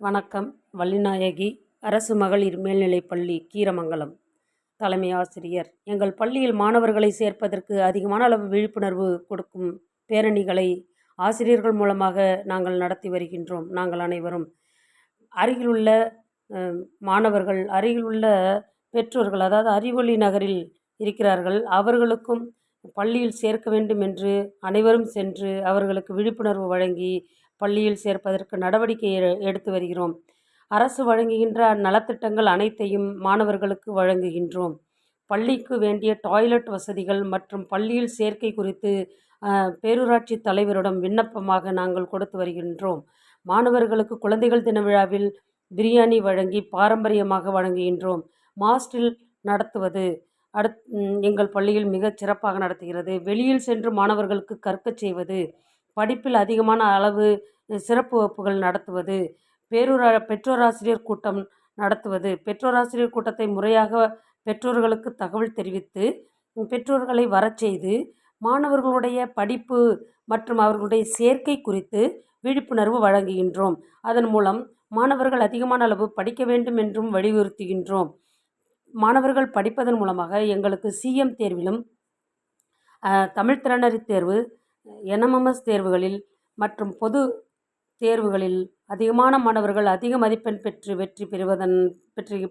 வணக்கம். வள்ளிநாயகி அரசு மகளிர் மேல்நிலைப்பள்ளி கீரமங்கலம் தலைமை ஆசிரியர். எங்கள் பள்ளியில் மாணவர்களை சேர்ப்பதற்கு அதிகமான அளவு விழிப்புணர்வு கொடுக்கும் பேரணிகளை ஆசிரியர்கள் மூலமாக நாங்கள் நடத்தி வருகின்றோம். நாங்கள் அனைவரும் அருகிலுள்ள மாணவர்கள், அருகிலுள்ள பெற்றோர்கள், அதாவது அறிவொளி நகரில் இருக்கிறார்கள், அவர்களுக்கும் பள்ளியில் சேர்க்க வேண்டும் என்று அனைவரும் சென்று அவர்களுக்கு விழிப்புணர்வு வழங்கி பள்ளியில் சேர்ப்பதற்கு நடவடிக்கை எடுத்து வருகிறோம். அரசு வழங்குகின்ற நலத்திட்டங்கள் அனைத்தையும் மாணவர்களுக்கு வழங்குகின்றோம். பள்ளிக்கு வேண்டிய டாய்லெட் வசதிகள் மற்றும் பள்ளியில் சேர்க்கை குறித்து பேரூராட்சி தலைவரிடம் விண்ணப்பமாக நாங்கள் கொடுத்து வருகின்றோம். மாணவர்களுக்கு குழந்தைகள் தின விழாவில் பிரியாணி வழங்கி பாரம்பரியமாக வழங்குகின்றோம். மாஸ்டில் நடத்துவது எங்கள் பள்ளியில் மிகச் சிறப்பாக நடத்துகிறது. வெளியில் சென்று மாணவர்களுக்கு கற்கச் செய்வது, படிப்பில் அதிகமான அளவு சிறப்பு வகுப்புகள் நடத்துவது, பெற்றோராசிரியர் கூட்டம் நடத்துவது, பெற்றோராசிரியர் கூட்டத்தை முறையாக பெற்றோர்களுக்கு தகவல் தெரிவித்து பெற்றோர்களை வரச் செய்து மாணவர்களுடைய படிப்பு மற்றும் அவர்களுடைய சேர்க்கை குறித்து விழிப்புணர்வு வழங்குகின்றோம். அதன் மூலம் மாணவர்கள் அதிகமான அளவு படிக்க வேண்டும் என்றும் வலியுறுத்துகின்றோம். மாணவர்கள் படிப்பதன் மூலமாக எங்களுக்கு சிஎம் தேர்விலும், தமிழ் திறனறி தேர்வு, என்எம்எம்எஸ் தேர்வுகளில் மற்றும் பொது தேர்வுகளில் அதிகமான மாணவர்கள் அதிக மதிப்பெண் பெற்று வெற்றி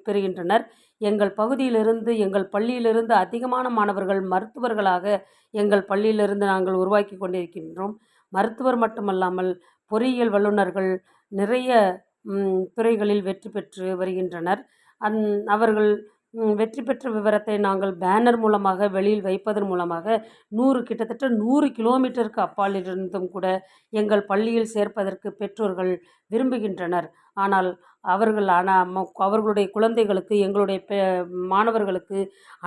பெறுகின்றனர். எங்கள் பகுதியிலிருந்து, எங்கள் பள்ளியிலிருந்து அதிகமான மாணவர்கள் மருத்துவர்களாக எங்கள் பள்ளியிலிருந்து நாங்கள் உருவாக்கி கொண்டிருக்கின்றோம். மருத்துவர் மட்டுமல்லாமல் பொறியியல் வல்லுநர்கள் நிறைய துறைகளில் வெற்றி பெற்று வருகின்றனர். அவர்கள் வெற்றி பெற்ற விவரத்தை நாங்கள் பேனர் மூலமாக வெளியில் வைப்பதன் மூலமாக கிட்டத்தட்ட 100 கிலோமீட்டருக்கு அப்பாலிருந்தும் கூட எங்கள் பள்ளியில் சேர்ப்பதற்கு பெற்றோர்கள் விரும்புகின்றனர். ஆனால் அவர்களுடைய குழந்தைகளுக்கு, எங்களுடைய மாணவர்களுக்கு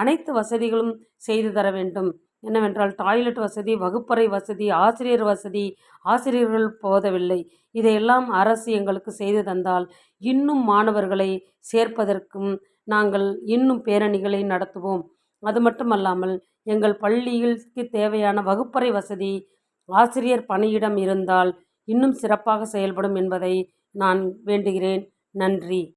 அனைத்து வசதிகளும் செய்து தர வேண்டும். என்னவென்றால் டாய்லெட் வசதி, வகுப்பறை வசதி, ஆசிரியர் வசதி, ஆசிரியர்கள் போதவில்லை. இதையெல்லாம் அரசு எங்களுக்கு செய்து தந்தால் இன்னும் மாணவர்களை சேர்ப்பதற்கும் நாங்கள் இன்னும் பேரணிகளை நடத்துவோம். அது மட்டுமல்லாமல் எங்கள் பள்ளிகளுக்கு தேவையான வகுப்பறை வசதி, ஆசிரியர் பணியிடம் இருந்தால் இன்னும் சிறப்பாக செயல்படும் என்பதை நான் வேண்டுகிறேன். நன்றி.